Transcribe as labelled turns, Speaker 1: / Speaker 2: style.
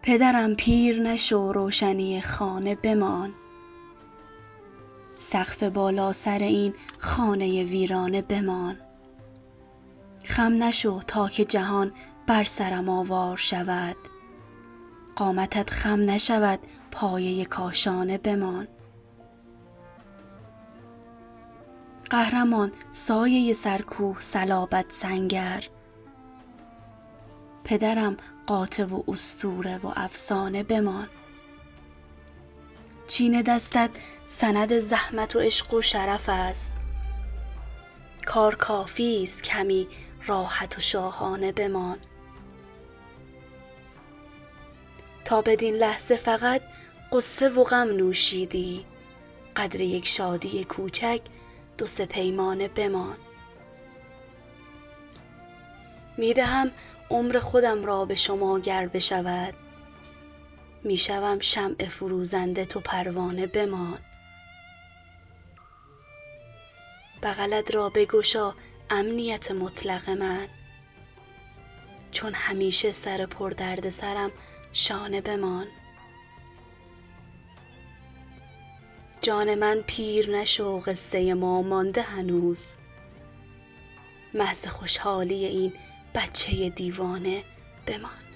Speaker 1: پدرم پیر نشو روشنی خانه بمان، سقف بالا سر این خانه ویرانه بمان. خم نشو تا که جهان بر سرم آوار شود، قامتت خم نشود پایه کاشانه بمان. قهرمان سایه سرکوه صلابت سنگر، پدرم قاطع و اسطوره و افسانه بمان. چین دستت سند زحمت و عشق و شرف است، کار کافی است کمی راحت و شاهانه بمان. تا بدین لحظه فقط غصه و غم نوشیدی، قدر یک شادی کوچک دو سه پیمانه بمان. میدهم عمر خودم را به شما گر بشود، میشوم شمع فروزنده تو پروانه بمان. بغلت را بگشا امنیت مطلق من، چون همیشه سر پر درد سرم شانه بمان. جان من پیر نشو قصه ما مانده هنوز، محض خوشحالی این بچه دیوانه بمان.